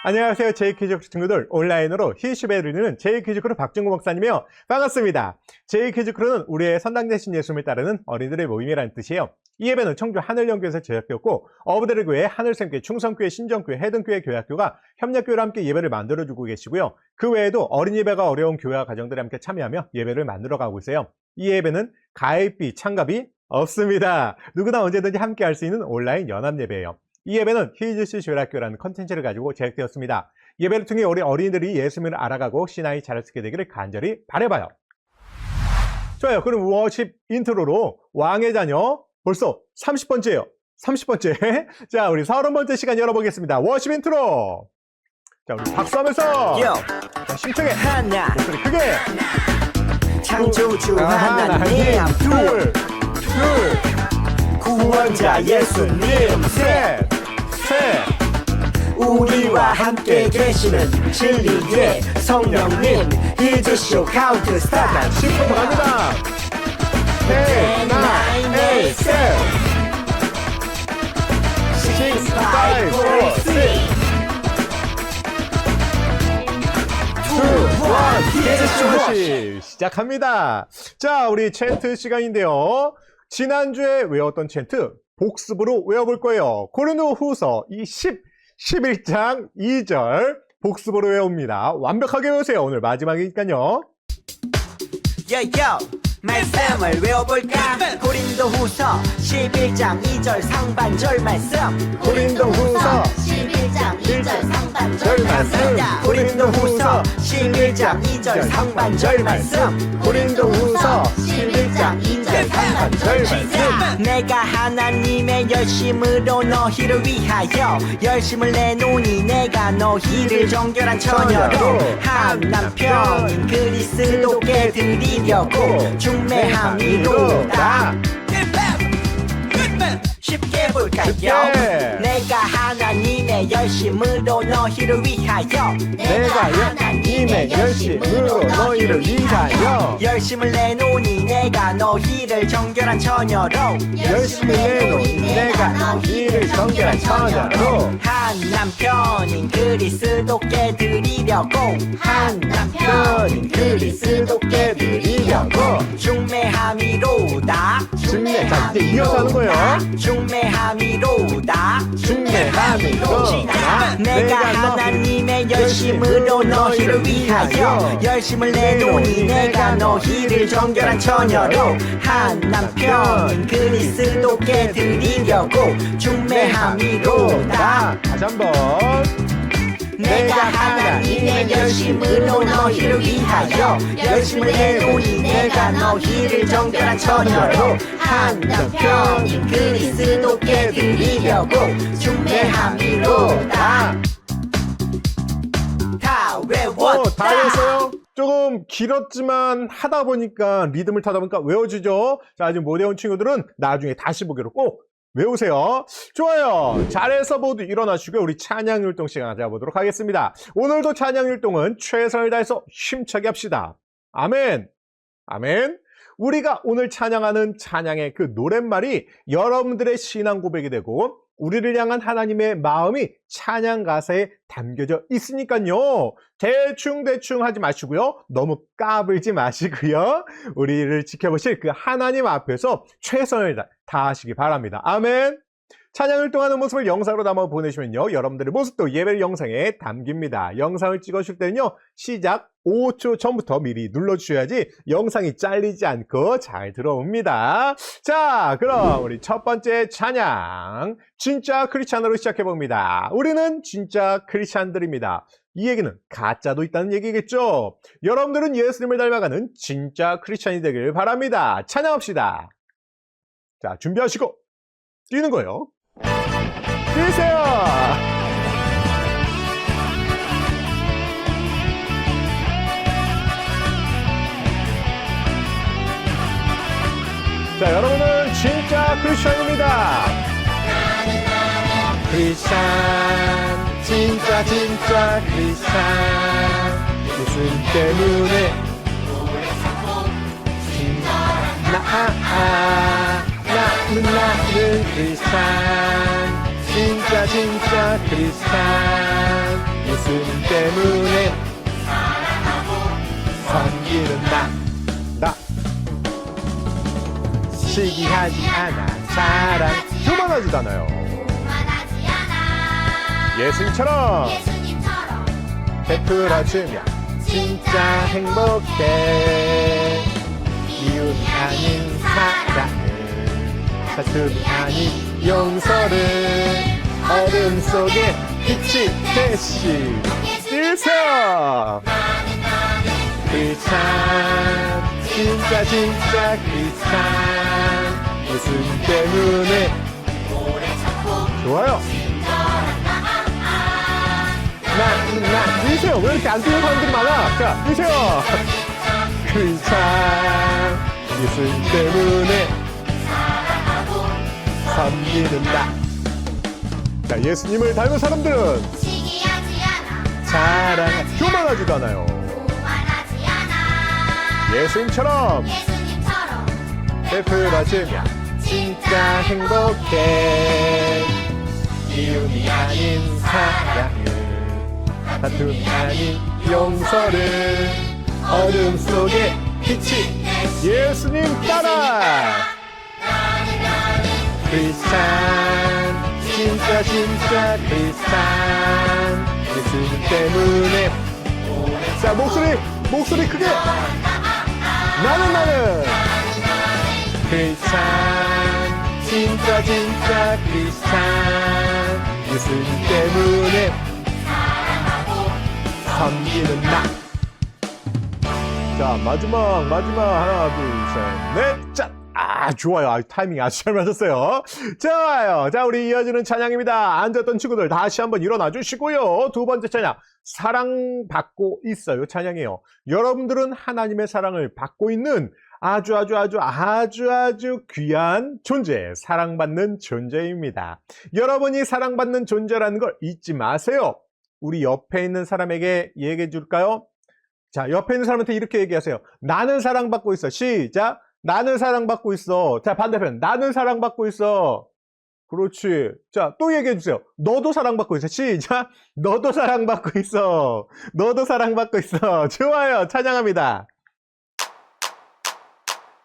안녕하세요. 제이키즈 친구들. 온라인으로 히시베 드리는 제이키즈 크루 박준구 목사님이요. 반갑습니다. 제이키즈 크루는 우리의 선당 대신 예수님을 따르는 어린이들의 모임이라는 뜻이에요. 이 예배는 청주 하늘연교에서 제작되었고 어부들의 교회, 하늘샘교회, 충성교회, 신정교회, 해등교회 교회학교가 협력교회로 함께 예배를 만들어주고 계시고요. 그 외에도 어린 예배가 어려운 교회와 가정들이 함께 참여하며 예배를 만들어가고 있어요. 이 예배는 가입비, 참가비 없습니다. 누구나 언제든지 함께 할 수 있는 온라인 연합 예배예요. 이 예배는 히즈스 조율학교라는 컨텐츠를 가지고 제작되었습니다. 예배를 통해 우리 어린이들이 예수님을 알아가고 신앙이 자랄 수 있게 되기를 간절히 바라봐요. 좋아요. 그럼 워십 인트로로 왕의 자녀 벌써 30번째예요. 30번째. 자, 우리 40번째 시간 열어보겠습니다. 워십 인트로. 자, 우리 박수하면서. 자, 심청해. 하나. 목소리 크게. 창조주 하나님 둘. 구원자 예수님 셋. 우리와 함께 계시는 진리의 성령님 히즈쇼 카운트 스타트 10분 갑니다. 10, 9, 8, 7 6, 5, 4, 3 2, 1 히즈쇼 시작합니다. 자, 우리 챈트 시간인데요. 지난주에 외웠던 챈트 복습으로 외워볼 거예요. 고린도 후서 11장 2절 복습으로 외웁니다. 완벽하게 외우세요. 오늘 마지막이니까요. 말씀을 외워볼까? 고린도후서 11장 2절 상반절 말씀 고린도후서 11장 2절 상반절 말씀 고린도후서 11장 2절 상반절 말씀 고린도후서 11장 2절 상반절 말씀 내가 하나님의 열심으로 너희를 위하여 열심을 내노니 내가 너희를 정결한 처녀로 한 남편인 그리스도께 드리려고 중매함이로다. 쉽게 볼까요? 내가 하나님의 열심으로 너희를 위하여 내가 하나님의 열심으로 너희를 위하여 열심을 내노니 내가 너희를 정결한 처녀로 열심을 내노니 내가 너희를 정결한 처녀로 한 남편인 그리스도께 드리려고 한 남편인 그리스도께 드리려고 중매함이로다. 중매. 자, 이제 이어서 하는 거예요. 중매함이로다. 중매함이로다. 내가 하나님의 열심으로 너희를 위하여 열심을 내노니 내가 너희를 정결한 처녀로 한 남편인 그리스도께 드리려고 중매함이로다. 다시 한번. 내가 하나님의 열심으로 너희를 위하여 열심을 내노니 내가 너희를 정결한 처녀로 한 남편인 그리스도께 드리려고 중매함이로다. 다 외웠다. 다 외웠어요? 조금 길었지만 하다 보니까 리듬을 타다 보니까 외워지죠? 자, 아직 못 외운 친구들은 나중에 다시 보기로 꼭 외우세요. 좋아요. 잘해서 모두 일어나시고 우리 찬양 율동 시간 가져보도록 하겠습니다. 오늘도 찬양 율동은 최선을 다해서 힘차게 합시다. 아멘. 아멘. 우리가 오늘 찬양하는 찬양의 그 노랫말이 여러분들의 신앙 고백이 되고 우리를 향한 하나님의 마음이 찬양 가사에 담겨져 있으니까요. 대충 하지 마시고요. 너무 까불지 마시고요. 우리를 지켜보실 그 하나님 앞에서 최선을 다하시기 바랍니다. 아멘. 찬양 활동하는 모습을 영상으로 담아 보내시면요. 여러분들의 모습도 예배 영상에 담깁니다. 영상을 찍으실 때는요. 시작 5초 전부터 미리 눌러주셔야지 영상이 잘리지 않고 잘 들어옵니다. 자, 그럼 우리 첫 번째 찬양 진짜 크리스찬으로 시작해봅니다. 우리는 진짜 크리스찬들입니다. 이 얘기는 가짜도 있다는 얘기겠죠. 여러분들은 예수님을 닮아가는 진짜 크리스찬이 되길 바랍니다. 찬양합시다. 자, 준비하시고 뛰는 거예요. 뛰세요. 자, 여러분은 진짜 크리스찬입니다. 크리스찬, 진짜 크리스찬. 예수님 때문에 나는 크리스찬. 진짜 크리스찬. 예수님 때문에 섬기는 나 시기하지 않아 사랑 교만하지도 않아요. 예수님처럼 베풀어주며 진짜 행복해. 미움이 아닌 사랑을, 다툼이 아닌 용서를, 어둠 속에 빛이 대신 일세요. 크리스찬 진짜 크리스찬 예수님 때문에 좋아요. 뛰세요. 왜 이렇게 안 뛰는 사람들이 많아? 자, 뛰세요. 크리스찬 예수님 때문에 섬기는 나. 자, 예수님을 닮은 사람들은 사랑하 교만하지도 않아요. 예수님처럼 베풀어주며 진짜 행복해. 미움이 아닌 사랑을, 다툼이 아닌 용서를, 어둠 속에 빛이 예수님 따라. 크리스찬 진짜 크리스찬 예수님 때문에. 자, 목소리 크게. 나는 크리스찬 진짜 크리스찬 예수님 때문에 섬기는 나. 자, 마지막 하나 둘 셋 넷. 짠. 좋아요. 타이밍 아주 잘 맞았어요. 좋아요. 자, 우리 이어지는 찬양입니다. 앉았던 친구들 다시 한번 일어나 주시고요. 두 번째 찬양, 사랑받고 있어요 찬양이에요. 여러분들은 하나님의 사랑을 받고 있는 아주 귀한 존재, 사랑받는 존재입니다. 여러분이 사랑받는 존재라는 걸 잊지 마세요. 우리 옆에 있는 사람에게 얘기해 줄까요? 자, 옆에 있는 사람한테 이렇게 얘기하세요. 나는 사랑받고 있어. 시작. 나는 사랑받고 있어. 자, 반대편. 나는 사랑받고 있어. 그렇지. 자, 또 얘기해 주세요. 너도 사랑받고 있어. 시작. 너도 사랑받고 있어. 너도 사랑받고 있어. 좋아요. 찬양합니다.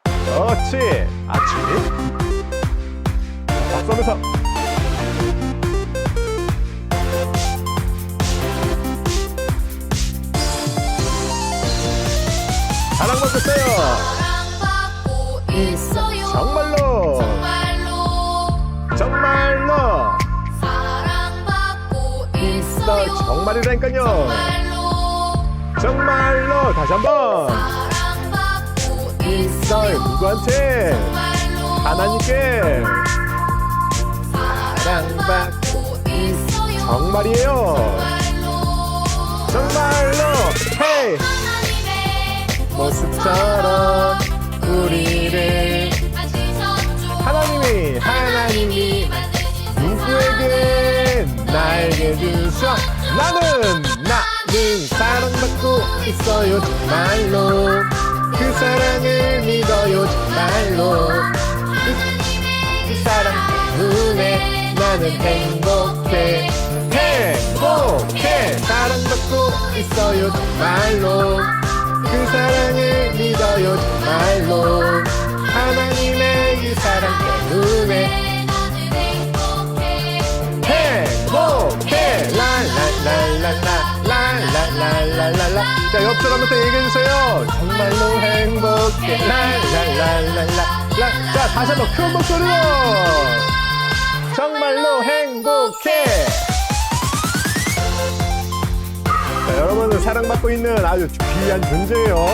그렇지. 박수 하면서. 사랑받고 있어요. 정말로 사랑받고 있어요. 정말이라니까요. 정말로 다시 한번 사랑받고 있어요. 누구한테? 하나님께 사랑받고 있어요. 정말이에요. 정말로 헤이 모습처럼 우리를 하나님이 누구에게 나에게 주셔. 나는 사랑받고 있어요. 정말로 그 사랑을 믿어요. 정말로 그 사랑 때문에 나는 행복해. 사랑받고 있어요. 정말로 그 사랑을 믿어요. 정말로 하나님의 그 사랑 때문에 행복해. 랄랄랄랄랄랄랄랄랄라. 자, 옆 사람한테 얘기해주세요. 정말로 행복해. 랄랄랄랄랄라. 자, 다시 한번 큰 목소리로. 정말로 행복해. 자, 여러분은 사랑받고 있는 아주 귀한 존재예요.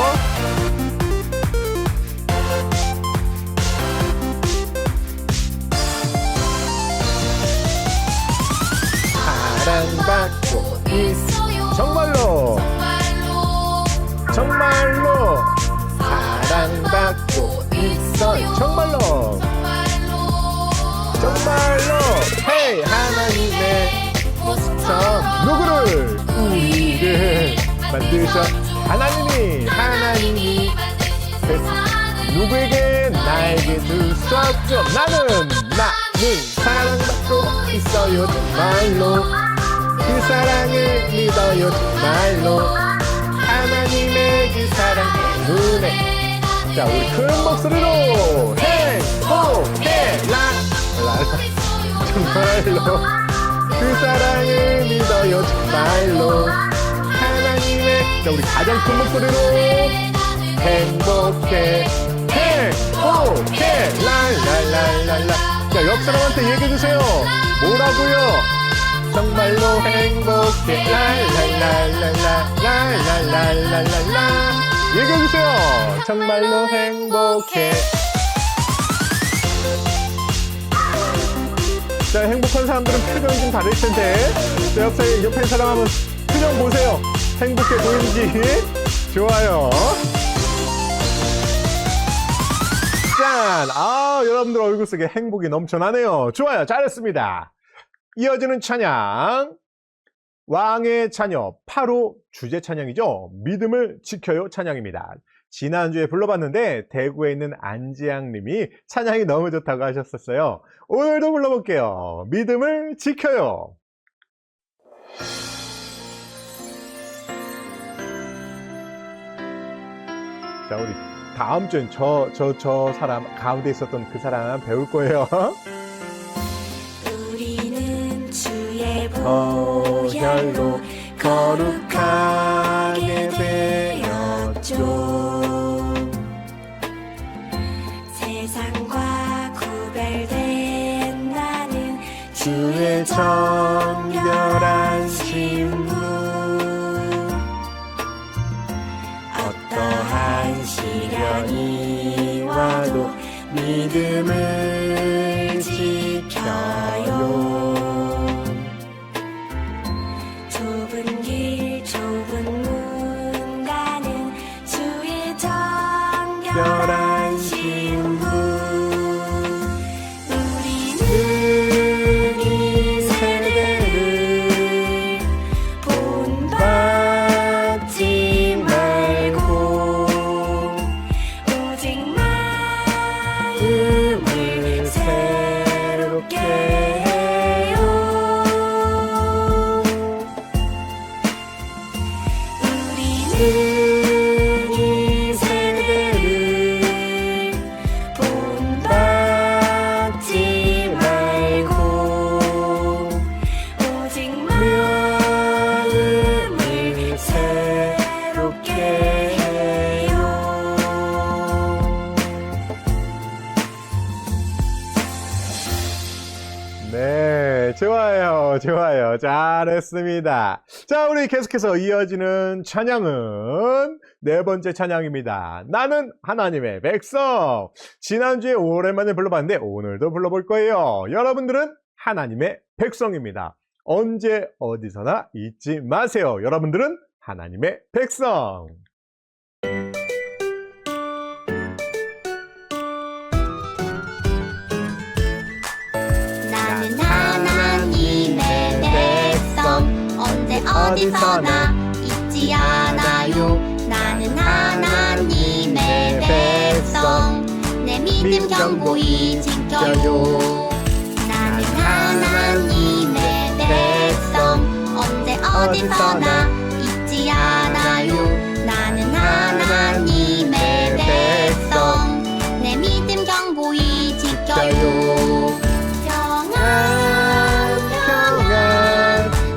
사랑받고 있어요. 정말로 사랑받고 있어요. 정말로 헤이 하나님의 모습처럼 누구를? 우리를 만드셔. 하나님이 누구에게? 나에게 주셨죠. 나는 사랑받고 있어요. 정말로 그 사랑을 믿어 믿어요 정말로 하나님의 그 사랑 때문에. 자, 우리 큰 목소리로 행복해 정말로 그 사랑을 믿어요 정말로 하나님의. 자, 우리 가장 큰 목소리로 행복해 랄랄랄랄라. 자, 옆 사람한테 얘기해주세요. 뭐라고요? 정말로 행복해 랄랄랄랄랄랄랄랄랄라. 얘기해주세요. 정말로 행복해. 자, 행복한 사람들은 표정이 좀 다를 텐데. 자, 옆에 사람 한번 표정 보세요. 행복해 보이는지. 좋아요. 짠! 아, 여러분들 얼굴 속에 행복이 넘쳐나네요. 좋아요. 잘했습니다. 이어지는 찬양. 왕의 자녀 8호 주제 찬양이죠. 믿음을 지켜요 찬양입니다. 지난주에 불러봤는데 대구에 있는 안지양 님이 찬양이 너무 좋다고 하셨었어요. 오늘도 불러볼게요. 믿음을 지켜요. 자, 우리 다음 주엔 저 사람 가운데 있었던 그 사람 배울 거예요. 우리는 주의 보혈로 거룩하게 되었죠. 세상과 구별된 나는 주의 정결한 신부. 어떠한 시련이 와도 믿음을 지켜요. 좁은 길 좁은 문 가는 주의 정결한 신부. 우리는 이 세대를 본받지 말고 오직 마음을 새롭게 해요. 우리는 이 세대를 본받지 말고 오직 마음을 새롭게 해요. 네, 좋아요. 잘했습니다. 자, 우리 계속해서 이어지는 찬양은 네 번째 찬양입니다. 나는 하나님의 백성. 지난주에 오랜만에 불러봤는데 오늘도 불러볼 거예요. 여러분들은 하나님의 백성입니다. 언제 어디서나 잊지 마세요. 여러분들은 하나님의 백성. 나는 하나님의 백성 언제 어디서나 잊지 않아요. 나는 하나님의 백성 내 믿음 경고히 지켜요. 나는 하나님의 백성 언제 어디서나 잊지 않아요. 나는 하나님의 백성 내 믿음 경고히 지켜요. 평안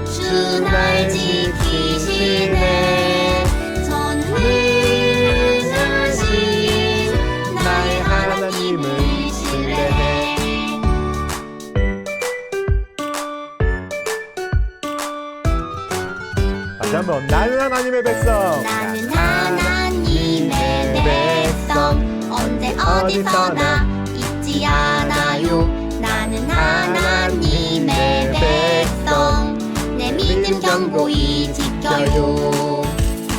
주 날 지키시네. 전능하신 나의 하나님을 신뢰해. 다시 한번. 나는 하나님의 백성. 나는 하나님의 백성 언제 어디서나 잊지 않아요. 나는 하나님의 백성 내 믿음 경고히 지켜요.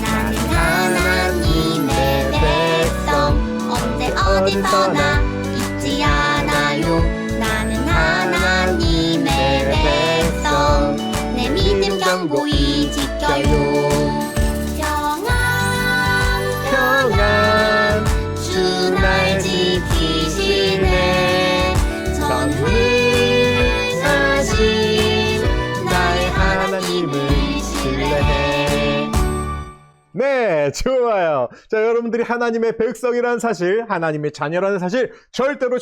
나는 하나님의 백성 언제 어디서나 잊지 않아요. 나는 하나님의 백성 내 믿음 경고히 지켜요. 평안 주 날 지키시네. 전능하신 나의 하나님 하나님을 신뢰해. 네, 좋아요. 자, 여러분들이 하나님의 백성이라는 사실, 하나님의 자녀라는 사실 절대로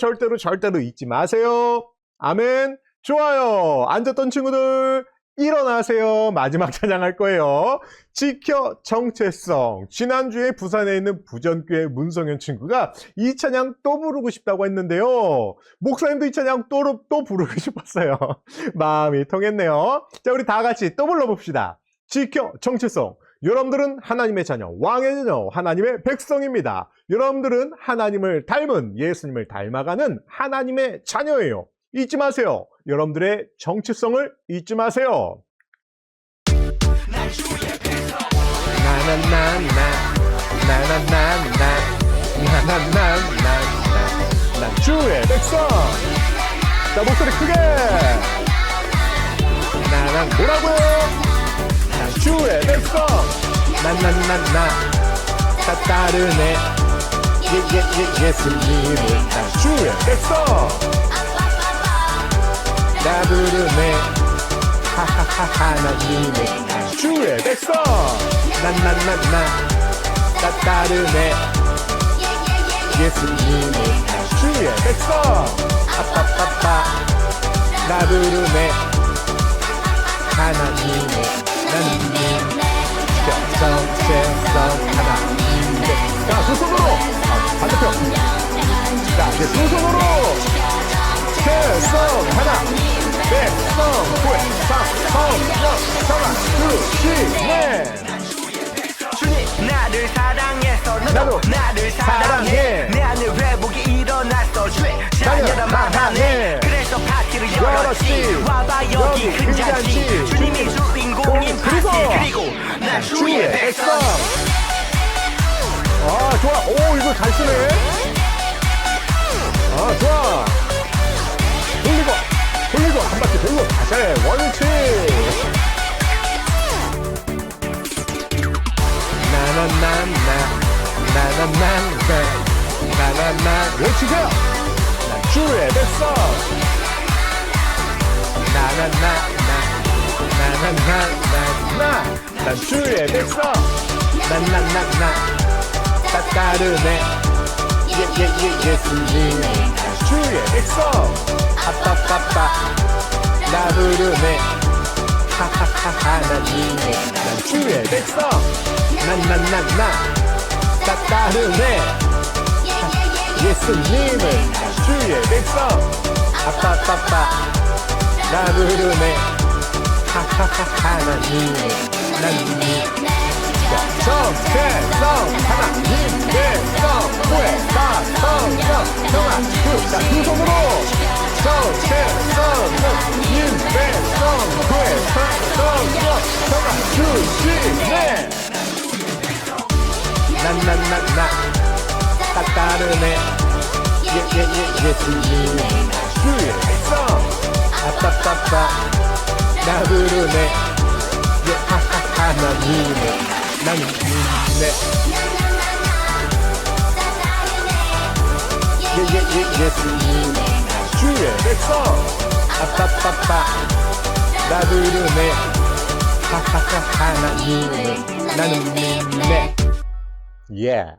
잊지 마세요. 아멘. 좋아요. 앉았던 친구들 일어나세요. 마지막 찬양할 거예요. 지켜 정체성. 지난주에 부산에 있는 부전교회 문성현 친구가 이 찬양 또 부르고 싶다고 했는데요. 목사님도 이 찬양 또 부르고 싶었어요. 마음이 통했네요. 자, 우리 다 같이 또 불러봅시다. 지켜 정체성. 여러분들은 하나님의 자녀, 왕의 자녀, 하나님의 백성입니다. 여러분들은 하나님을 닮은 예수님을 닮아가는 하나님의 자녀예요. 잊지 마세요. 여러분들의 정체성을 잊지 마세요. 난 주의 백성. 자, 목소리 크게. 난 뭐라고요? 난 주의 백성. 다 따르네. 예수님을. 난 주의 백성. 나 부르네. 하나님의 주의 백성. 나 따르네. 예수님의 주의 백성. 아빠빠빠. 나 부르네. 하나님의 나는 정체성 하나님의. 자, 두 손으로. 반대편. 자, 이제 두 손으로. 백성 하나, 백성 구해상 성령 성화 주시네. 주님 나를 사랑해서 나도 나를 사랑해. 내 안에 회복이 일어났어. 주의 자녀라 말하네. 그래서 파티를 열었지. 와봐 여기 큰 잔치. 주님이 주인공인 파티. 그리고 난 주의 백성. 아, 좋아. 오, 이거 잘 쓰네. 아, 좋아. 돌리고 한 바퀴 돌고 다시 해. 원위치. 나나나나 외치세요. 난 주의 백성. 난 주의 백성. 다 따르네. 예수님. 주의 백성. 아빠빠빠. 나 부르네. 하나님의 난 주의 백성. 다 따르네. 예수님을 주의 백성. 아빠빠빠. 나 부르네. 하나님의 난 정체성 하나님 백성 구해사 성령 성화 자, 두 손으로 정체성은 인백성 구해사 성령 성화 주시네. 다 따르네. 예수님 주의 백성. 아빠빠빠 나 부르네. 하나님을 나는 믿네. 예수님 주의 백성. 아빠빠빠 나 부르네. 하나님을 나는 믿네. 예.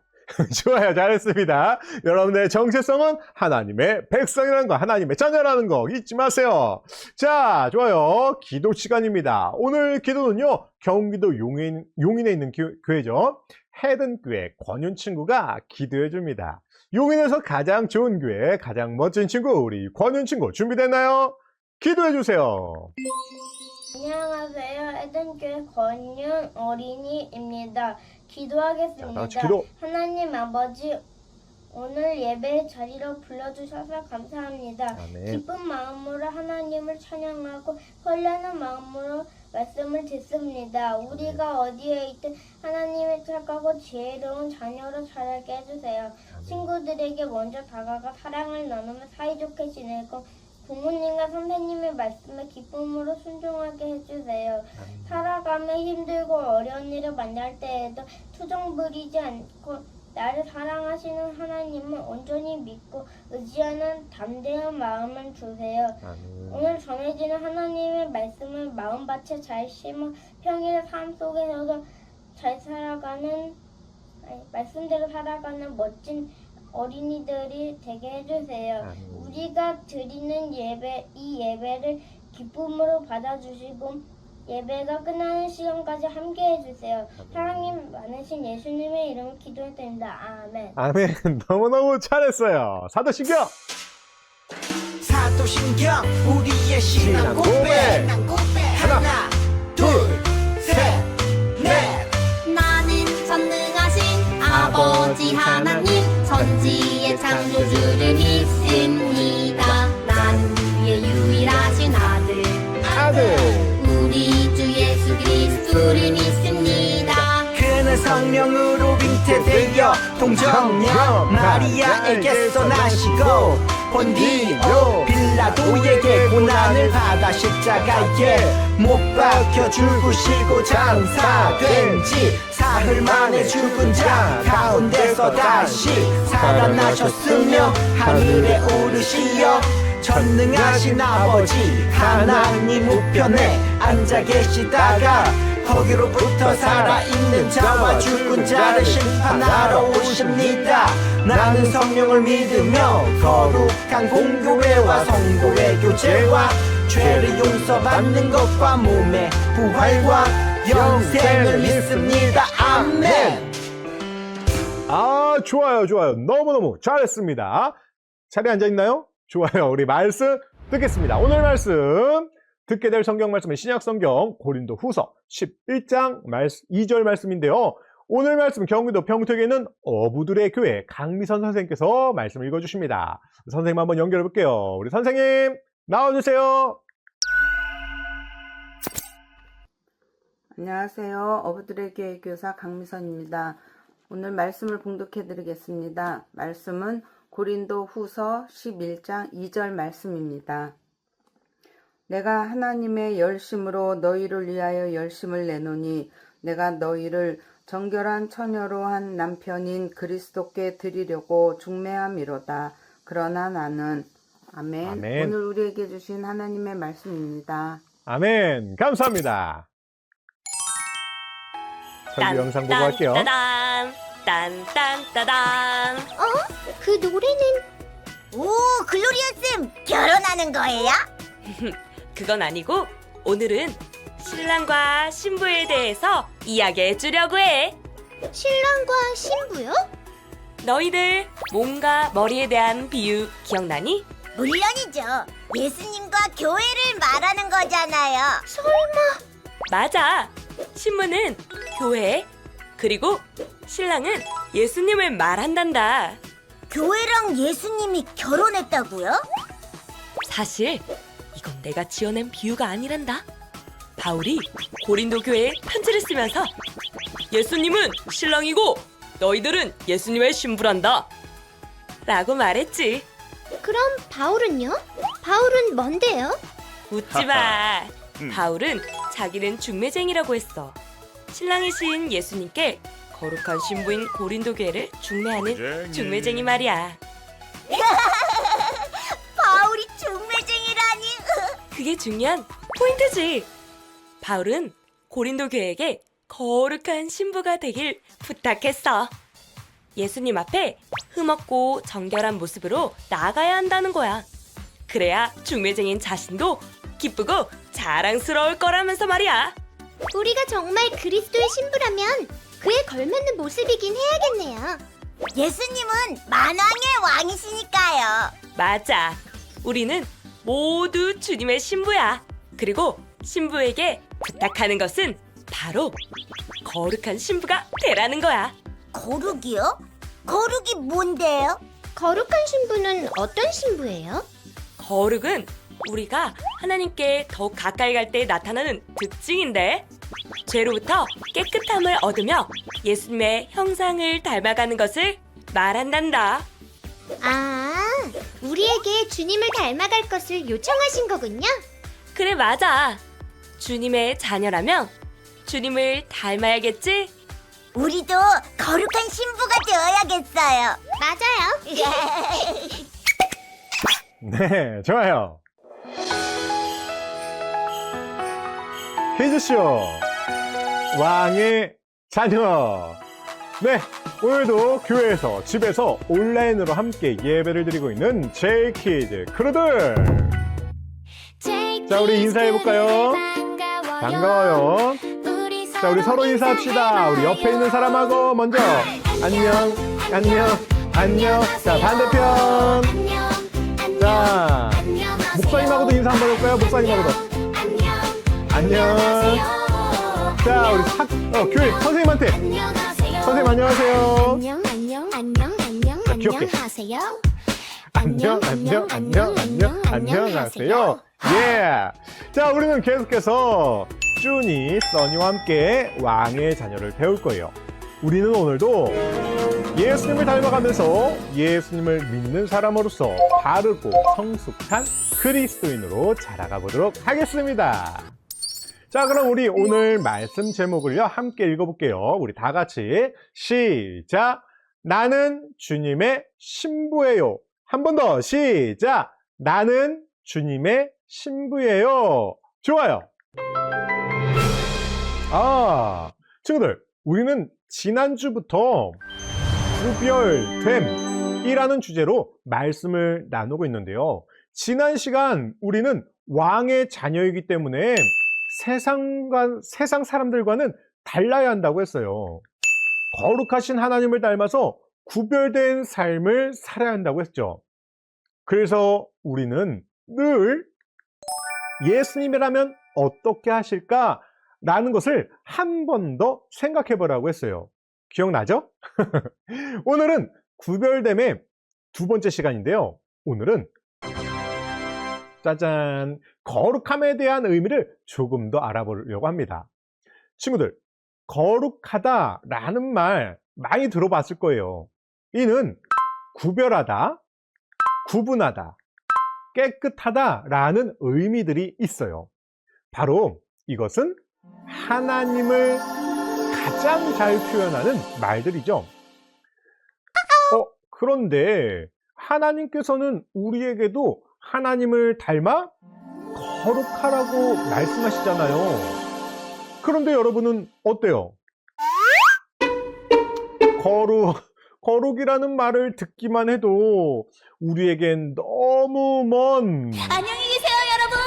좋아요. 잘했습니다. 여러분의 정체성은 하나님의 백성이라는 거, 하나님의 자녀라는 거 잊지 마세요. 자, 좋아요. 기도 시간입니다. 오늘 기도는요, 경기도 용인에 있는 교회죠. 헤든교회 권윤 친구가 기도해 줍니다. 용인에서 가장 좋은 교회, 가장 멋진 친구, 우리 권윤 친구 준비됐나요? 기도해 주세요. 안녕하세요. 에덴교회 권윤 어린이입니다. 기도하겠습니다. 자, 다 같이 기도. 하나님 아버지, 오늘 예배 자리로 불러주셔서 감사합니다. 아멘. 기쁜 마음으로 하나님을 찬양하고 설레는 마음으로 말씀을 듣습니다. 우리가 어디에 있든 하나님의 착하고 지혜로운 자녀로 자라게 해주세요. 친구들에게 먼저 다가가 사랑을 나누며 사이좋게 지내고 부모님과 선생님의 말씀에 기쁨으로 순종하게 해주세요. 살아가며 힘들고 어려운 일을 만날 때에도 투정 부리지 않고 나를 사랑하시는 하나님을 온전히 믿고 의지하는 담대한 마음을 주세요. 오늘 전해지는 하나님의 말씀을 마음밭에 잘 심어 평일의 삶 속에서도 잘 살아가는 말씀대로 살아가는 멋진 어린이들이 되게 해주세요. 우리가 드리는 이 예배를 기쁨으로 받아주시고 예배가 끝나는 시간까지 함께 해주세요. 사랑님 많으신 예수님의 이름으로 기도드립니다. 아멘. 아멘. 너무너무 잘했어요. 사도신경. 사도신경 우리의 신앙 고백 하나 둘셋넷 나는 전능하신 아버지 하나님 천지의 창조주를 믿습니다. 나는 그의 유일하신 아들 우리 주 예수 그리스도를 믿습니다. 그는 성령으로 잉태되어 동정녀 마리아에게서 나시고 본디오 빌라도에게 고난을 받아 십자가에 못 박혀 죽으시고 장사된 지 사흘 만에 죽은 자 가운데서 다시 살아나셨으며 하늘에 오르시어 전능하신 아버지 하나님 우편에 앉아 계시다가 거기로부터 살아있는 자와 죽은 자를 심판하러 오십니다. 나는 성령을 믿으며 거룩한 공교회와 성도의 교제와 죄를 용서받는 것과 몸의 부활과 영생을 믿습니다. 아멘. 아, 좋아요. 너무너무 잘했습니다. 자리에 앉아있나요? 좋아요. 우리 말씀 듣겠습니다. 오늘 말씀 듣게 될 성경 말씀은 신약성경 고린도 후서 11장 2절 말씀인데요. 오늘 말씀 경기도 평택에 있는 어부들의 교회 강미선 선생님께서 말씀을 읽어주십니다. 선생님 한번 연결해 볼게요. 우리 선생님 나와주세요. 안녕하세요. 어부들의 교회 교사 강미선입니다. 오늘 말씀을 봉독해 드리겠습니다. 말씀은 고린도 후서 11장 2절 말씀입니다. 내가 하나님의 열심으로 너희를 위하여 열심을 내노니 내가 너희를 정결한 처녀로 한 남편인 그리스도께 드리려고 중매함이로다. 그러나 나는 아멘. 아멘. 오늘 우리에게 주신 하나님의 말씀입니다. 아멘. 감사합니다. 설교 영상 보고 할게요. 딴딴따단. 그 노래는 오 글로리아 쌤 결혼하는 거예요? 그건 아니고 오늘은 신랑과 신부에 대해서 이야기해 주려고 해. 신랑과 신부요? 너희들 몸과 머리에 대한 비유 기억나니? 물론이죠. 예수님과 교회를 말하는 거잖아요. 맞아. 신부는 교회, 그리고 신랑은 예수님을 말한단다. 교회랑 예수님이 결혼했다고요? 사실 이건 내가 지어낸 비유가 아니란다. 바울이 고린도 교회에 편지를 쓰면서 예수님은 신랑이고 너희들은 예수님의 신부란다 라고 말했지. 그럼 바울은요? 바울은 뭔데요? 웃지마. 바울은 자기는 중매쟁이라고 했어. 신랑이신 예수님께 거룩한 신부인 고린도 교회를 중매하는 중매쟁이 말이야. 바울이 중매쟁이라니. 그게 중요한 포인트지. 바울은 고린도 교회에게 거룩한 신부가 되길 부탁했어. 예수님 앞에 흠없고 정결한 모습으로 나아가야 한다는 거야. 그래야 중매쟁인 자신도 기쁘고 자랑스러울 거라면서 말이야. 우리가 정말 그리스도의 신부라면 그에 걸맞는 모습이긴 해야겠네요. 예수님은 만왕의 왕이시니까요. 맞아. 우리는 모두 주님의 신부야. 그리고 신부에게 부탁하는 것은 바로 거룩한 신부가 되라는 거야. 거룩이요? 거룩이 뭔데요? 거룩한 신부는 어떤 신부예요? 거룩은 우리가 하나님께 더욱 가까이 갈 때 나타나는 특징인데, 죄로부터 깨끗함을 얻으며 예수님의 형상을 닮아가는 것을 말한단다. 아, 우리에게 주님을 닮아갈 것을 요청하신 거군요. 그래, 맞아. 주님의 자녀라면 주님을 닮아야겠지? 우리도 거룩한 신부가 되어야겠어요. 맞아요. 네, 좋아요. 퀴즈쇼 왕의 자녀. 네, 오늘도 교회에서 집에서 온라인으로 함께 예배를 드리고 있는 제이키즈 크루들. 자, 우리 인사해볼까요? 반가워요. 자, 우리 서로 인사합시다. 우리 옆에 있는 사람하고 먼저 안녕, 안녕, 안녕. 자, 반대편. 자, 목사님하고도 인사 한번 해볼까요? 목사님하고도. 안녕. 자, 우리 교회 선생님한테. 선생님 안녕하세요. 안녕. 귀엽게. 안녕. 안녕하세요. 예. 자, 우리는 계속해서 쭈니, 써니와 함께 왕의 자녀를 배울 거예요. 우리는 오늘도 예수님을 닮아가면서 예수님을 믿는 사람으로서 바르고 성숙한 그리스도인으로 자라가 보도록 하겠습니다. 자, 그럼 우리 오늘 말씀 제목을요, 함께 읽어볼게요. 우리 다 같이 시작! 나는 주님의 신부예요. 한 번 더 시작! 나는 주님의 신부예요. 좋아요. 친구들, 우리는 지난주부터 구별됨이라는 주제로 말씀을 나누고 있는데요. 지난 시간 우리는 왕의 자녀이기 때문에 세상 사람들과는 달라야 한다고 했어요. 거룩하신 하나님을 닮아서 구별된 삶을 살아야 한다고 했죠. 그래서 우리는 늘 예수님이라면 어떻게 하실까? 라는 것을 한 번 더 생각해 보라고 했어요. 기억나죠? 오늘은 구별됨의 두 번째 시간인데요. 오늘은 짜잔, 거룩함에 대한 의미를 조금 더 알아보려고 합니다. 친구들, 거룩하다라는 말 많이 들어봤을 거예요. 이는 구별하다, 구분하다, 깨끗하다라는 의미들이 있어요. 바로 이것은 하나님을 가장 잘 표현하는 말들이죠. 그런데 하나님께서는 우리에게도 하나님을 닮아 거룩하라고 말씀하시잖아요. 그런데 여러분은 어때요? 거룩이라는 말을 듣기만 해도 우리에겐 너무 먼 안녕히 계세요, 여러분.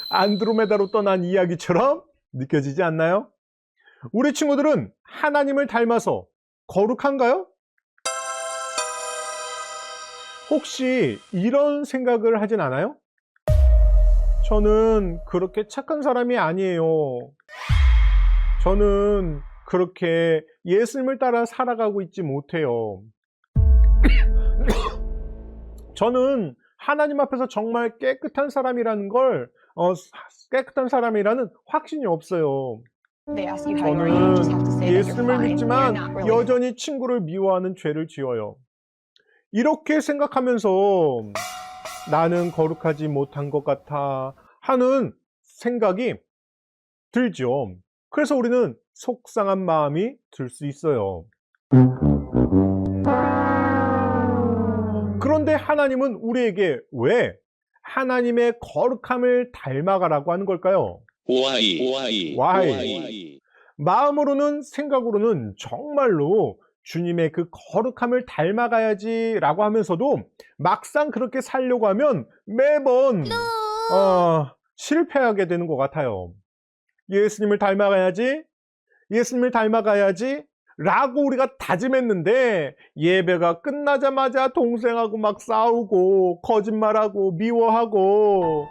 안드로메다로 떠난 이야기처럼 느껴지지 않나요? 우리 친구들은 하나님을 닮아서 거룩한가요? 혹시 이런 생각을 하진 않아요? 저는 그렇게 착한 사람이 아니에요. 저는 그렇게 예수님을 따라 살아가고 있지 못해요. 저는 하나님 앞에서 정말 깨끗한 사람이라는 깨끗한 사람이라는 확신이 없어요. 저는 예수님을 믿지만 여전히 친구를 미워하는 죄를 지어요. 이렇게 생각하면서 나는 거룩하지 못한 것 같아 하는 생각이 들죠. 그래서 우리는 속상한 마음이 들 수 있어요. 그런데 하나님은 우리에게 왜 하나님의 거룩함을 닮아가라고 하는 걸까요? Why? 마음으로는, 생각으로는 정말로 주님의 그 거룩함을 닮아가야지 라고 하면서도 막상 그렇게 살려고 하면 매번 실패하게 되는 것 같아요. 예수님을 닮아가야지 라고 우리가 다짐했는데 예배가 끝나자마자 동생하고 막 싸우고 거짓말하고 미워하고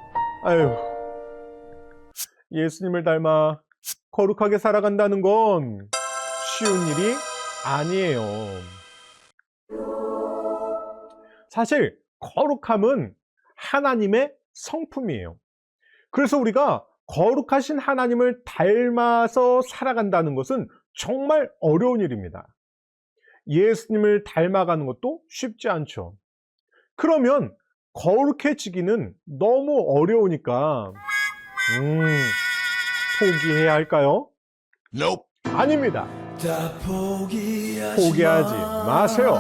예수님을 닮아 거룩하게 살아간다는 건 쉬운 일이 아니에요. 사실 거룩함은 하나님의 성품이에요. 그래서 우리가 거룩하신 하나님을 닮아서 살아간다는 것은 정말 어려운 일입니다. 예수님을 닮아가는 것도 쉽지 않죠. 그러면 거룩해지기는 너무 어려우니까 포기해야 할까요? Nope. 아닙니다. 포기하지 마세요.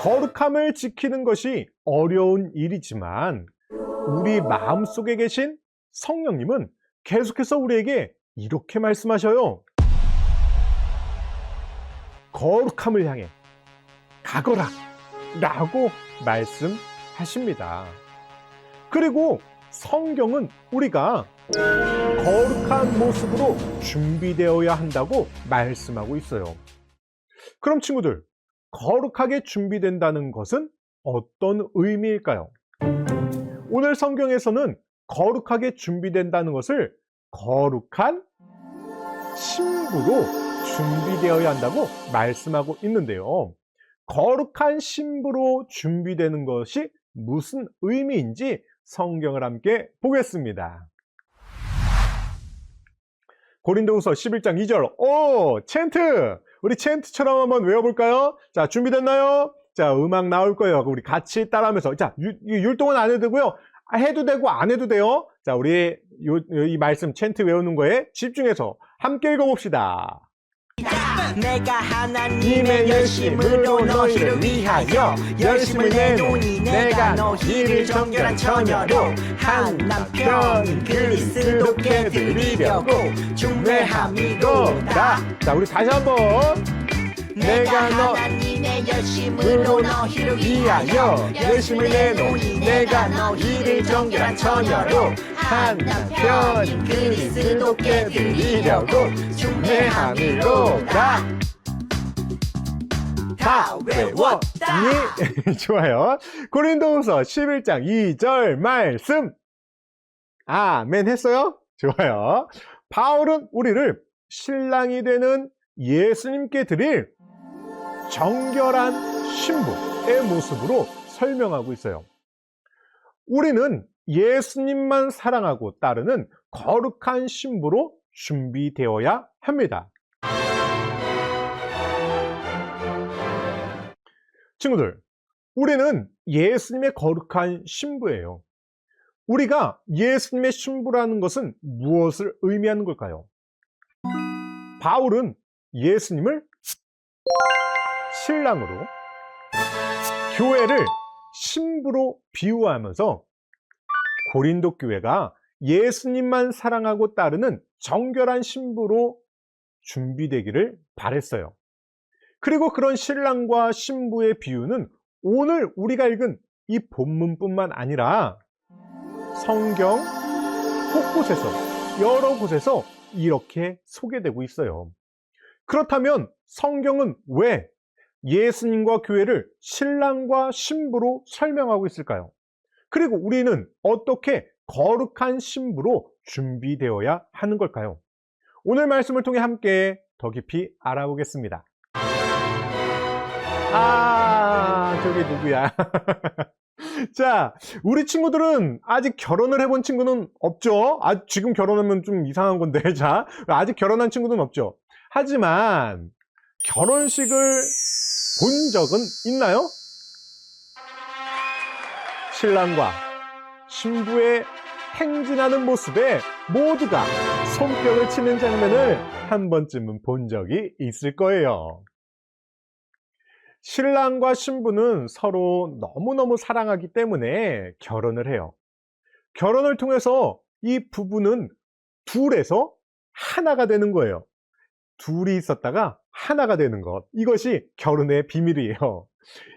거룩함을 지키는 것이 어려운 일이지만 우리 마음속에 계신 성령님은 계속해서 우리에게 이렇게 말씀하셔요. 거룩함을 향해 가거라 라고 말씀하십니다. 그리고 성경은 우리가 거룩한 모습으로 준비되어야 한다고 말씀하고 있어요. 그럼 친구들, 거룩하게 준비된다는 것은 어떤 의미일까요? 오늘 성경에서는 거룩하게 준비된다는 것을 거룩한 신부로 준비되어야 한다고 말씀하고 있는데요. 거룩한 신부로 준비되는 것이 무슨 의미인지 성경을 함께 보겠습니다. 고린도후서 11장 2절. 오, 챈트! 우리 챈트처럼 한번 외워볼까요? 자, 준비됐나요? 자, 음악 나올 거예요. 우리 같이 따라하면서. 자, 율동은 안 해도 되고요. 해도 되고 안 해도 돼요. 자, 우리 이 말씀 챈트 외우는 거에 집중해서 함께 읽어봅시다. 내가 하나님의 열심으로 너희를 위하여 열심을 내노니 내가 너희를 정결한 처녀로 한 남편 그리스도께 드리려고 중매함이로다. 자, 우리 다시 한번. 내가 하나님의 열심으로 너희를 위하여 열심을 내노니 내가 너희를 정결한 처녀로 한 남편 그리스도께 드리려고 중매함이로다. 다 외웠다. 예, 좋아요. 고린도후서 11장 2절 말씀. 아멘 했어요? 좋아요. 바울은 우리를 신랑이 되는 예수님께 드릴 정결한 신부의 모습으로 설명하고 있어요. 우리는 예수님만 사랑하고 따르는 거룩한 신부로 준비되어야 합니다. 친구들, 우리는 예수님의 거룩한 신부예요. 우리가 예수님의 신부라는 것은 무엇을 의미하는 걸까요? 바울은 예수님을 신랑으로, 교회를 신부로 비유하면서 고린도 교회가 예수님만 사랑하고 따르는 정결한 신부로 준비되기를 바랬어요. 그리고 그런 신랑과 신부의 비유는 오늘 우리가 읽은 이 본문뿐만 아니라 성경 곳곳에서, 여러 곳에서 이렇게 소개되고 있어요. 그렇다면 성경은 왜 예수님과 교회를 신랑과 신부로 설명하고 있을까요? 그리고 우리는 어떻게 거룩한 신부로 준비되어야 하는 걸까요? 오늘 말씀을 통해 함께 더 깊이 알아보겠습니다. 저기 누구야? 자, 우리 친구들은 아직 결혼을 해본 친구는 없죠? 지금 결혼하면 좀 이상한 건데. 자, 아직 결혼한 친구는 없죠? 하지만 결혼식을 본 적은 있나요? 신랑과 신부의 행진하는 모습에 모두가 손뼉을 치는 장면을 한 번쯤은 본 적이 있을 거예요. 신랑과 신부는 서로 너무너무 사랑하기 때문에 결혼을 해요. 결혼을 통해서 이 부부는 둘에서 하나가 되는 거예요. 둘이 있었다가 하나가 되는 것. 이것이 결혼의 비밀이에요.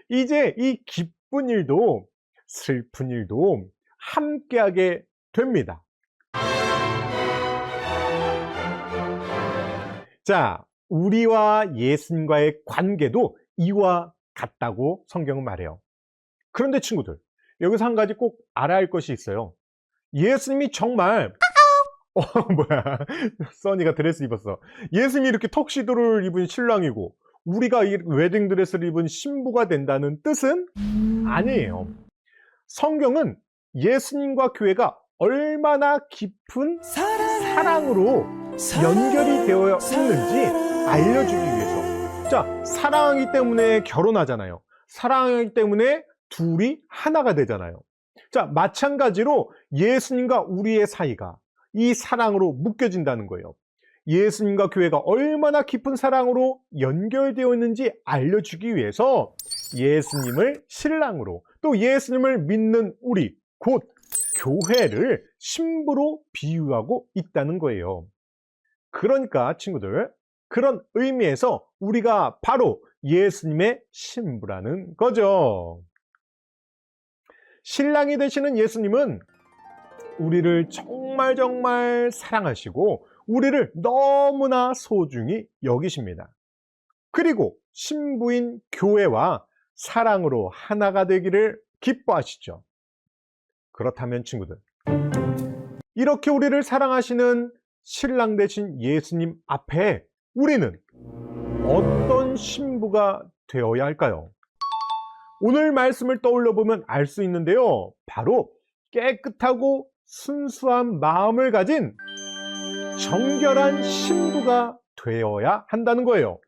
이제 이 기쁜 일도 슬픈 일도 함께하게 됩니다. 자, 우리와 예수님과의 관계도 이와 같다고 성경은 말해요. 그런데 친구들, 여기서 한 가지 꼭 알아야 할 것이 있어요. 예수님이 정말 뭐야, 써니가 드레스 입었어. 예수님이 이렇게 턱시도를 입은 신랑이고 우리가 이 웨딩드레스를 입은 신부가 된다는 뜻은 아니에요. 성경은 예수님과 교회가 얼마나 깊은 사랑으로 연결이 되어 있는지 알려주기 위해서. 자, 사랑하기 때문에 결혼하잖아요. 사랑하기 때문에 둘이 하나가 되잖아요. 자, 마찬가지로 예수님과 우리의 사이가 이 사랑으로 묶여진다는 거예요. 예수님과 교회가 얼마나 깊은 사랑으로 연결되어 있는지 알려주기 위해서 예수님을 신랑으로, 또 예수님을 믿는 우리, 곧 교회를 신부로 비유하고 있다는 거예요. 그러니까 친구들, 그런 의미에서 우리가 바로 예수님의 신부라는 거죠. 신랑이 되시는 예수님은 우리를 정말 사랑하시고 우리를 너무나 소중히 여기십니다. 그리고 신부인 교회와 사랑으로 하나가 되기를 기뻐하시죠. 그렇다면 친구들, 이렇게 우리를 사랑하시는 신랑 되신 예수님 앞에 우리는 어떤 신부가 되어야 할까요? 오늘 말씀을 떠올려 보면 알 수 있는데요. 바로 깨끗하고 순수한 마음을 가진 정결한 신부가 되어야 한다는 거예요.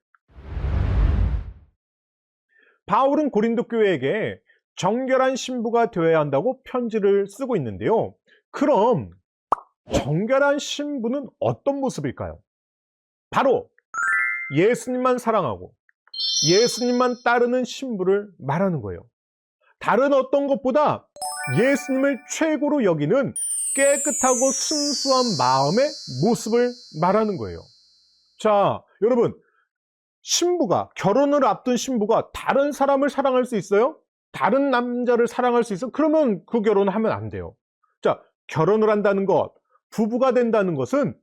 바울은 고린도 교회에게 정결한 신부가 되어야 한다고 편지를 쓰고 있는데요. 그럼 정결한 신부는 어떤 모습일까요? 바로 예수님만 사랑하고 예수님만 따르는 신부를 말하는 거예요. 다른 어떤 것보다 예수님을 최고로 여기는 깨끗하고 순수한 마음의 모습을 말하는 거예요. 자, 여러분, 신부가, 결혼을 앞둔 신부가 다른 사람을 사랑할 수 있어요? 다른 남자를 사랑할 수 있어요? 그러면 그 결혼을 하면 안 돼요. 자, 결혼을 한다는 것, 부부가 된다는 것은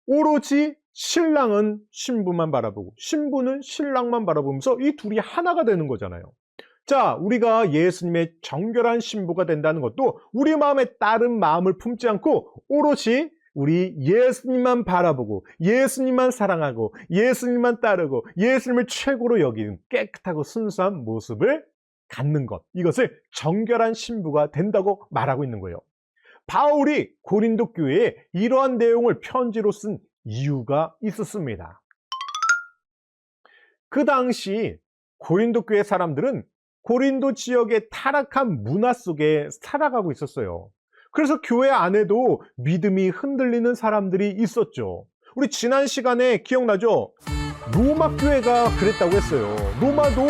오로지 신랑은 신부만 바라보고 신부는 신랑만 바라보면서 이 둘이 하나가 되는 거잖아요. 자, 우리가 예수님의 정결한 신부가 된다는 것도 우리 마음에 다른 마음을 품지 않고 오롯이 우리 예수님만 바라보고 예수님만 사랑하고 예수님만 따르고 예수님을 최고로 여기는 깨끗하고 순수한 모습을 갖는 것, 이것을 정결한 신부가 된다고 말하고 있는 거예요. 바울이 고린도 교회에 이러한 내용을 편지로 쓴 이유가 있었습니다. 그 당시 고린도 교회 사람들은 고린도 지역의 타락한 문화 속에 살아가고 있었어요. 그래서 교회 안에도 믿음이 흔들리는 사람들이 있었죠. 우리 지난 시간에 기억나죠? 로마 교회가 그랬다고 했어요. 로마도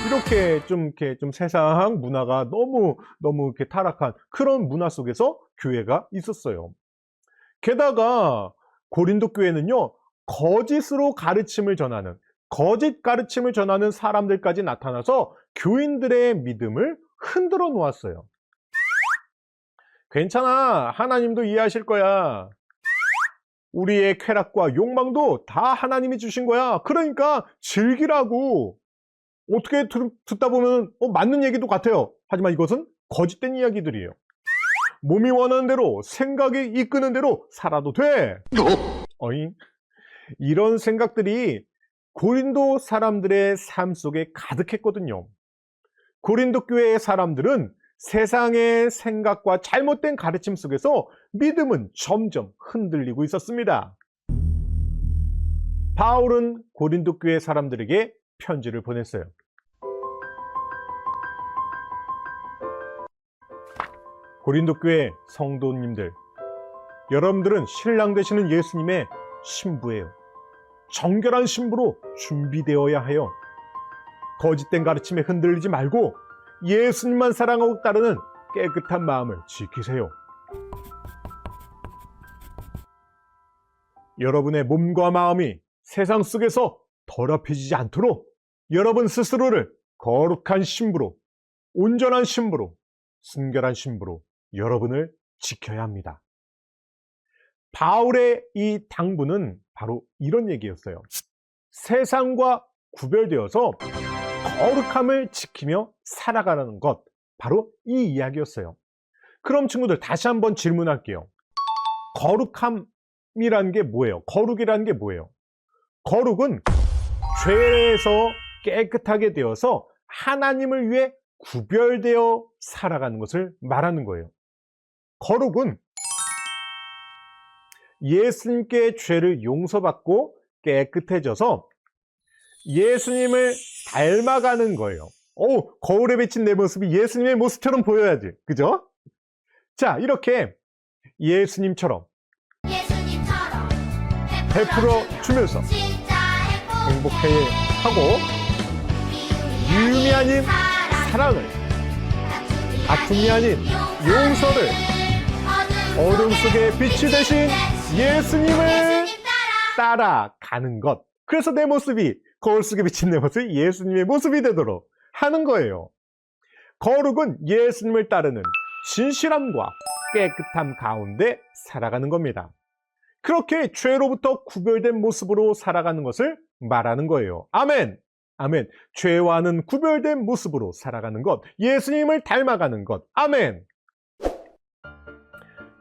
이렇게 좀 세상 문화가 너무 이렇게 타락한 그런 문화 속에서 교회가 있었어요. 게다가 고린도 교회는요, 거짓으로 가르침을 전하는, 거짓 가르침을 전하는 사람들까지 나타나서 교인들의 믿음을 흔들어 놓았어요. 괜찮아, 하나님도 이해하실 거야. 우리의 쾌락과 욕망도 다 하나님이 주신 거야. 그러니까 즐기라고. 어떻게 듣다 보면 맞는 얘기도 같아요. 하지만 이것은 거짓된 이야기들이에요. 몸이 원하는 대로, 생각이 이끄는 대로 살아도 돼. 어잉? 이런 생각들이 고린도 사람들의 삶 속에 가득했거든요. 고린도 교회의 사람들은 세상의 생각과 잘못된 가르침 속에서 믿음은 점점 흔들리고 있었습니다. 바울은 고린도 교회 사람들에게 편지를 보냈어요. 고린도 교회 성도님들, 여러분들은 신랑 되시는 예수님의 신부예요. 정결한 신부로 준비되어야 해요. 거짓된 가르침에 흔들리지 말고 예수님만 사랑하고 따르는 깨끗한 마음을 지키세요. 여러분의 몸과 마음이 세상 속에서 더럽혀지지 않도록 여러분 스스로를 거룩한 신부로, 온전한 신부로, 순결한 신부로 여러분을 지켜야 합니다. 바울의 이 당부는 바로 이런 얘기였어요. 세상과 구별되어서 거룩함을 지키며 살아가는 것, 바로 이 이야기였어요. 그럼 친구들, 다시 한번 질문할게요. 거룩함이라는 게 뭐예요? 거룩이라는 게 뭐예요? 거룩은 죄에서 깨끗하게 되어서 하나님을 위해 구별되어 살아가는 것을 말하는 거예요. 거룩은 예수님께 죄를 용서받고 깨끗해져서 예수님을 닮아가는 거예요. 거울에 비친 내 모습이 예수님의 모습처럼 보여야지. 그죠? 자, 이렇게 예수님처럼 베풀어 주면서 행복해 하고 미움이 아닌 사랑을, 다툼이 아닌 용서를, 어둠 속의 빛이 되신 예수님을 따라가는 것. 그래서 내 모습이, 거울 속에 비친 내 모습이 예수님의 모습이 되도록 하는 거예요. 거룩은 예수님을 따르는 진실함과 깨끗함 가운데 살아가는 겁니다. 그렇게 죄로부터 구별된 모습으로 살아가는 것을 말하는 거예요. 아멘! 아멘. 죄와는 구별된 모습으로 살아가는 것, 예수님을 닮아가는 것. 아멘.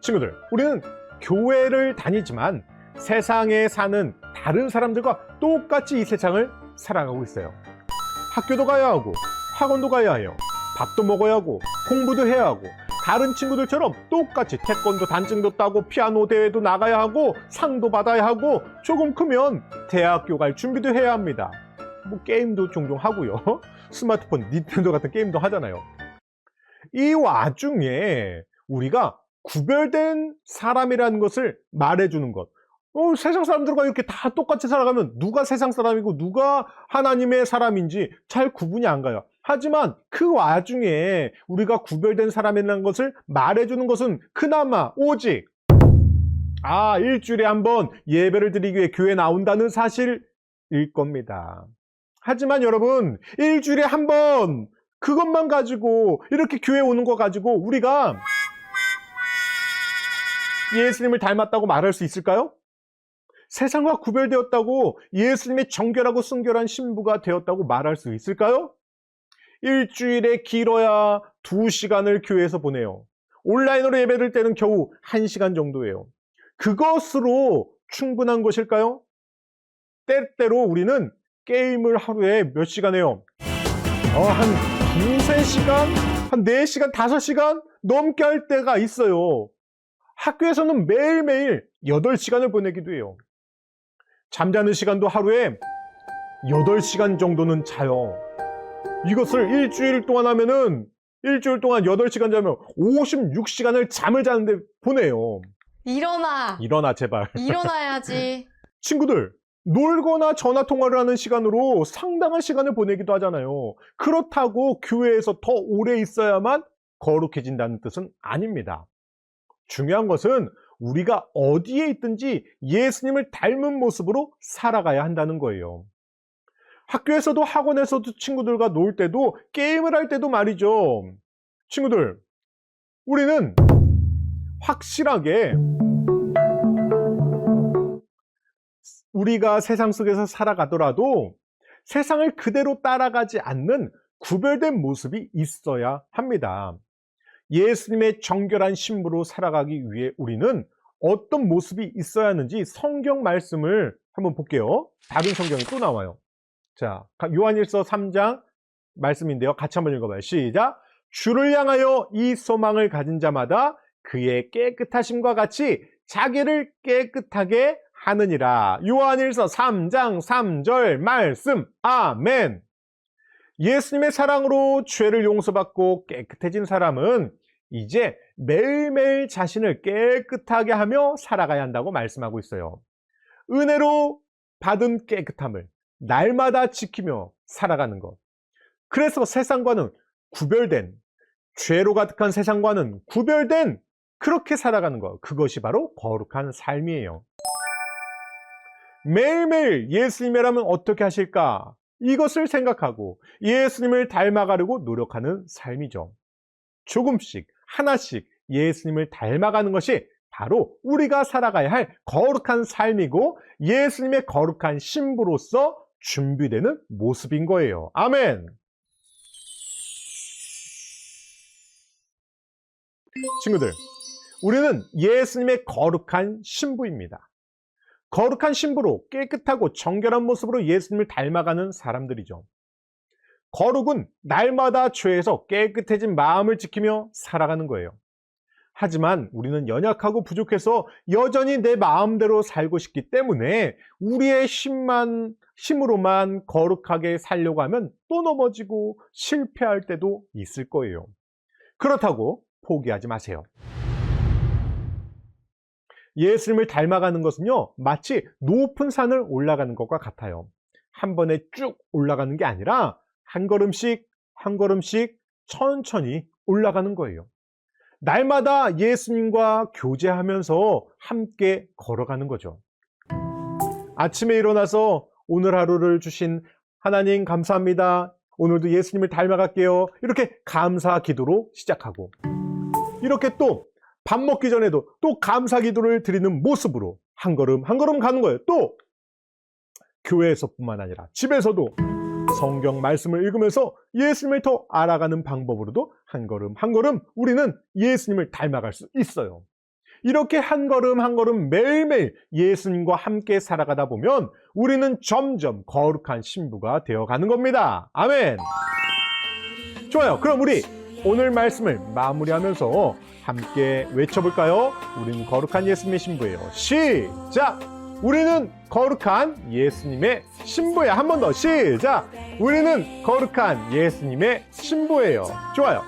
친구들, 우리는 교회를 다니지만 세상에 사는 다른 사람들과 똑같이 이 세상을 살아가고 있어요. 학교도 가야 하고, 학원도 가야 해요. 밥도 먹어야 하고, 공부도 해야 하고, 다른 친구들처럼 똑같이 태권도 단증도 따고 피아노 대회도 나가야 하고 상도 받아야 하고 조금 크면 대학교 갈 준비도 해야 합니다. 뭐 게임도 종종 하고요. 스마트폰, 닌텐도 같은 게임도 하잖아요. 이 와중에 우리가 구별된 사람이라는 것을 말해주는 것. 세상 사람들과 이렇게 다 똑같이 살아가면 누가 세상 사람이고 누가 하나님의 사람인지 잘 구분이 안 가요. 하지만 그 와중에 우리가 구별된 사람이라는 것을 말해주는 것은 그나마 오직 일주일에 한 번 예배를 드리기 위해 교회에 나온다는 사실일 겁니다. 하지만 여러분, 일주일에 한 번 그것만 가지고 이렇게 교회에 오는 거 가지고 우리가 예수님을 닮았다고 말할 수 있을까요? 세상과 구별되었다고 예수님의 정결하고 순결한 신부가 되었다고 말할 수 있을까요? 일주일에 길어야 2시간을 교회에서 보내요. 온라인으로 예배드릴 때는 겨우 1시간 정도예요. 그것으로 충분한 것일까요? 때때로 우리는 게임을 하루에 몇 시간 해요? 한 2-3시간? 한 4시간, 5시간 넘게 할 때가 있어요. 학교에서는 매일매일 8시간을 보내기도 해요. 잠자는 시간도 하루에 8시간 정도는 자요. 이것을 일주일 동안 하면은 일주일 동안 8시간 자면 56시간을 잠을 자는데 보내요. 일어나 제발. 일어나야지. 친구들, 놀거나 전화통화를 하는 시간으로 상당한 시간을 보내기도 하잖아요. 그렇다고 교회에서 더 오래 있어야만 거룩해진다는 뜻은 아닙니다. 중요한 것은 우리가 어디에 있든지 예수님을 닮은 모습으로 살아가야 한다는 거예요. 학교에서도 학원에서도 친구들과 놀 때도 게임을 할 때도 말이죠. 친구들, 우리는 확실하게 우리가 세상 속에서 살아가더라도 세상을 그대로 따라가지 않는 구별된 모습이 있어야 합니다. 예수님의 정결한 신부로 살아가기 위해 우리는 어떤 모습이 있어야 하는지 성경 말씀을 한번 볼게요. 다른 성경이 또 나와요. 자, 요한일서 3장 말씀인데요. 같이 한번 읽어봐요. 시작. 주를 향하여 이 소망을 가진 자마다 그의 깨끗하심과 같이 자기를 깨끗하게 하느니라. 요한일서 3장 3절 말씀. 아멘. 예수님의 사랑으로 죄를 용서받고 깨끗해진 사람은 이제 매일매일 자신을 깨끗하게 하며 살아가야 한다고 말씀하고 있어요. 은혜로 받은 깨끗함을 날마다 지키며 살아가는 것. 그래서 세상과는 구별된, 죄로 가득한 세상과는 구별된 그렇게 살아가는 것. 그것이 바로 거룩한 삶이에요. 매일매일 예수님이라면 어떻게 하실까? 이것을 생각하고 예수님을 닮아가려고 노력하는 삶이죠. 조금씩 하나씩 예수님을 닮아가는 것이 바로 우리가 살아가야 할 거룩한 삶이고 예수님의 거룩한 신부로서 준비되는 모습인 거예요. 아멘. 친구들, 우리는 예수님의 거룩한 신부입니다. 거룩한 신부로 깨끗하고 정결한 모습으로 예수님을 닮아가는 사람들이죠. 거룩은 날마다 죄에서 깨끗해진 마음을 지키며 살아가는 거예요. 하지만 우리는 연약하고 부족해서 여전히 내 마음대로 살고 싶기 때문에 우리의 힘으로만 거룩하게 살려고 하면 또 넘어지고 실패할 때도 있을 거예요. 그렇다고 포기하지 마세요. 예수님을 닮아가는 것은요, 마치 높은 산을 올라가는 것과 같아요. 한 번에 쭉 올라가는 게 아니라 한 걸음씩 한 걸음씩 천천히 올라가는 거예요. 날마다 예수님과 교제하면서 함께 걸어가는 거죠. 아침에 일어나서 오늘 하루를 주신 하나님 감사합니다. 오늘도 예수님을 닮아갈게요. 이렇게 감사 기도로 시작하고, 이렇게 또 밥 먹기 전에도 또 감사 기도를 드리는 모습으로 한 걸음 한 걸음 가는 거예요. 또 교회에서뿐만 아니라 집에서도 성경 말씀을 읽으면서 예수님을 더 알아가는 방법으로도 한 걸음 한 걸음 우리는 예수님을 닮아갈 수 있어요. 이렇게 한 걸음 한 걸음 매일매일 예수님과 함께 살아가다 보면 우리는 점점 거룩한 신부가 되어가는 겁니다. 아멘. 좋아요. 그럼 우리 오늘 말씀을 마무리하면서 함께 외쳐볼까요? 우리는 거룩한 예수님의 신부예요. 시작! 우리는 거룩한 예수님의 신부야. 한 번 더 시작! 우리는 거룩한 예수님의 신부예요. 좋아요.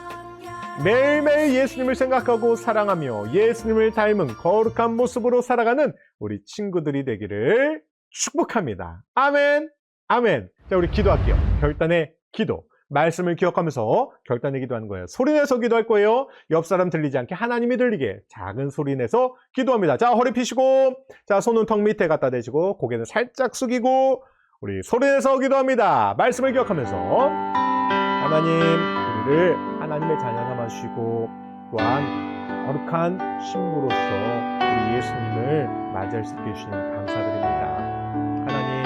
매일매일 예수님을 생각하고 사랑하며 예수님을 닮은 거룩한 모습으로 살아가는 우리 친구들이 되기를 축복합니다. 아멘. 아멘. 자, 우리 기도할게요. 결단의 기도. 말씀을 기억하면서 결단의 기도하는 거예요. 소리내서 기도할 거예요. 옆 사람 들리지 않게 하나님이 들리게 작은 소리 내서 기도합니다. 자, 허리 펴시고, 자, 손은 턱 밑에 갖다 대시고, 고개는 살짝 숙이고, 우리 소리내서 기도합니다. 말씀을 기억하면서 하나님, 우리를 하나님의 자녀 삼아주시고 또한 거룩한 신부로서 우리 예수님을 맞이할 수 있게 해주시니 감사드립니다. 하나님,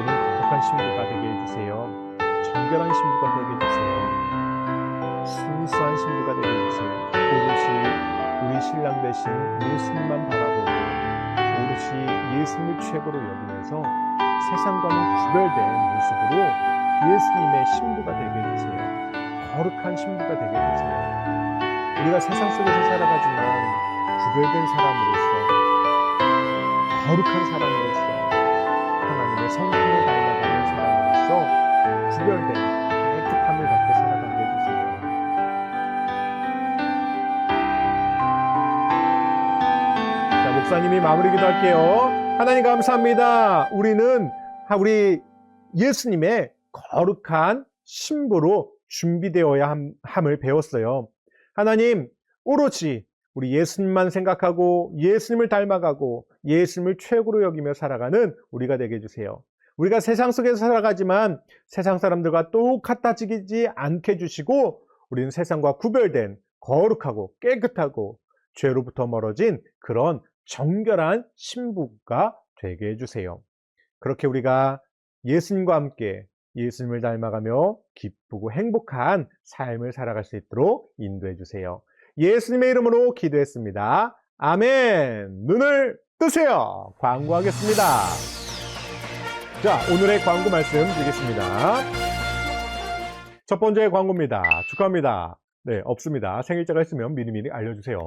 우리는 거룩한 신부가 되게 해주세요. 정결한 신부가 되게 해주세요. 순수한 신부가 되게 해주세요. 오롯이 우리 신랑 되신 예수님만 바라보고 오롯이 예수님을 최고로 여기면서 세상과는 구별된 모습으로 예수님의 신부가 되게 해주세요. 거룩한 신부가 되게 해주세요. 우리가 세상 속에서 살아가지만 구별된 사람으로서, 거룩한 사람으로서, 하나님의 성품을 닮아가는 사람으로서 구별된 깨끗함을 갖고 살아가게 해주세요. 자, 목사님이 마무리 기도할게요. 하나님 감사합니다. 우리는 우리 예수님의 거룩한 신부로 준비되어야 함을 배웠어요. 하나님, 오롯이 우리 예수님만 생각하고 예수님을 닮아가고 예수님을 최고로 여기며 살아가는 우리가 되게 해주세요. 우리가 세상 속에서 살아가지만 세상 사람들과 똑같아지지 않게 해주시고 우리는 세상과 구별된 거룩하고 깨끗하고 죄로부터 멀어진 그런 정결한 신부가 되게 해주세요. 그렇게 우리가 예수님과 함께 예수님을 닮아가며 기쁘고 행복한 삶을 살아갈 수 있도록 인도해 주세요. 예수님의 이름으로 기도했습니다. 아멘. 눈을 뜨세요. 광고하겠습니다. 자, 오늘의 광고 말씀 드리겠습니다. 첫 번째 광고입니다. 축하합니다. 네, 없습니다. 생일자가 있으면 미리미리 알려주세요.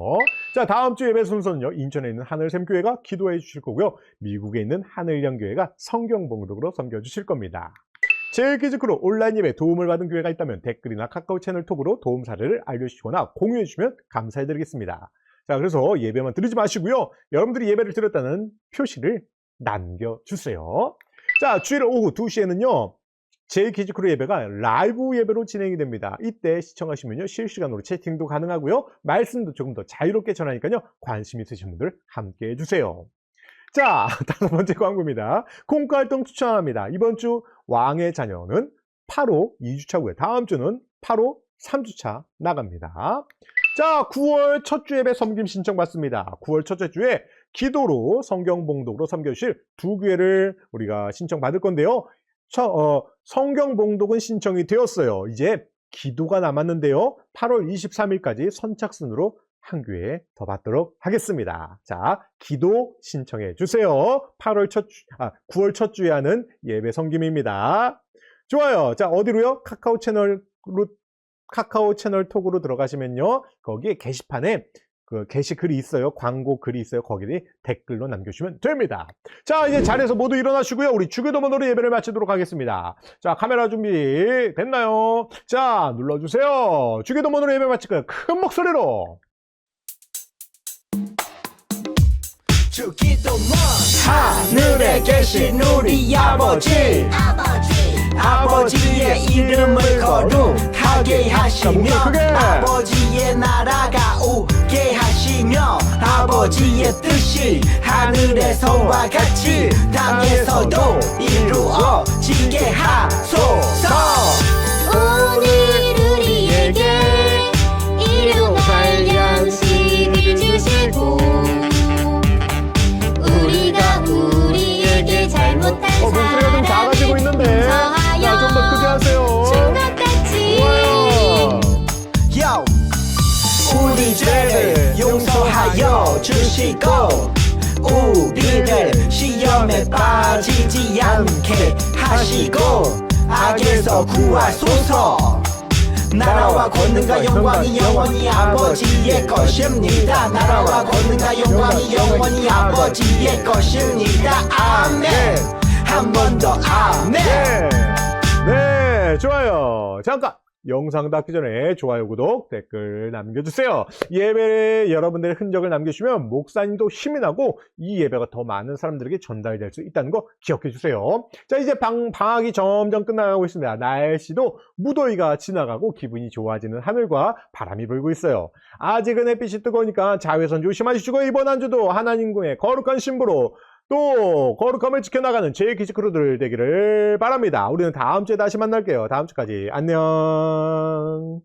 자, 다음 주 예배 순서는요, 인천에 있는 하늘샘교회가 기도해 주실 거고요, 미국에 있는 하늘영교회가 성경 봉독으로 섬겨주실 겁니다. 제일기즈크로 온라인 예배 도움을 받은 교회가 있다면 댓글이나 카카오 채널 톡으로 도움 사례를 알려주시거나 공유해 주시면 감사해드리겠습니다. 자, 그래서 예배만 드리지 마시고요, 여러분들이 예배를 드렸다는 표시를 남겨주세요. 자, 주일 오후 2시에는요, 제일기즈크로 예배가 라이브 예배로 진행이 됩니다. 이때 시청하시면요, 실시간으로 채팅도 가능하고요, 말씀도 조금 더 자유롭게 전하니까요, 관심 있으신 분들 함께 해주세요. 자, 다섯 번째 광고입니다. 공과활동 추천합니다. 이번 주 왕의 자녀는 8호 2주차고요. 다음 주는 8호 3주차 나갑니다. 자, 9월 첫 주 예배 섬김 신청 받습니다. 9월 첫째 주에 기도로 성경 봉독으로 섬겨주실 두 교회를 우리가 신청 받을 건데요. 성경 봉독은 신청이 되었어요. 이제 기도가 남았는데요. 8월 23일까지 선착순으로 한 교회 더 받도록 하겠습니다. 자, 기도 신청해 주세요. 9월 첫 주에 하는 예배 섬김입니다. 좋아요. 자, 어디로요? 카카오 채널 톡으로 들어가시면요, 거기에 게시판에 그 게시글이 있어요. 광고 글이 있어요. 거기에 댓글로 남겨주시면 됩니다. 자, 이제 자리에서 모두 일어나시고요, 우리 주기도문으로 예배를 마치도록 하겠습니다. 자, 카메라 준비 됐나요? 자, 눌러주세요. 주기도문으로 예배 마칠 거예요. 큰 목소리로. 주기도 먼 하늘에 계신 우리 아버지 아버지의 이름을 거룩하게 하시며 아버지의 나라가 오게 하시며 아버지의 뜻이 하늘에서와 같이 땅에서도 이루어지게 하소서. 오늘 우리에게 일용할 양식을 주시고 우리가 우리에게 잘못한 목소리가 좀 작아지고 있는데. 자, 좀 더 크게 하세요. 충격같이 좋아요. Yo! 우리 죄를 용서하여 주시고 우리를 시험에 빠지지 않게 하시고 악에서 구하소서. 나라와 권능과 영광이 영원히 아버지의 것입니다. 나라와 권능과 영광이 영원히 아버지의 것입니다. 아멘. 한 번 더 아멘. 네, 좋아요. 잠깐 영상 닫기 전에 좋아요, 구독, 댓글 남겨주세요. 예배에 여러분들의 흔적을 남겨주시면 목사님도 힘이 나고 이 예배가 더 많은 사람들에게 전달이 될 수 있다는 거 기억해 주세요. 자, 이제 방학이 점점 끝나가고 있습니다. 날씨도 무더위가 지나가고 기분이 좋아지는 하늘과 바람이 불고 있어요. 아직은 햇빛이 뜨거우니까 자외선 조심하시고 이번 한 주도 하나님의 거룩한 신부로 또 거룩함을 지켜나가는 제2기지 크루들 되기를 바랍니다. 우리는 다음 주에 다시 만날게요. 다음 주까지 안녕.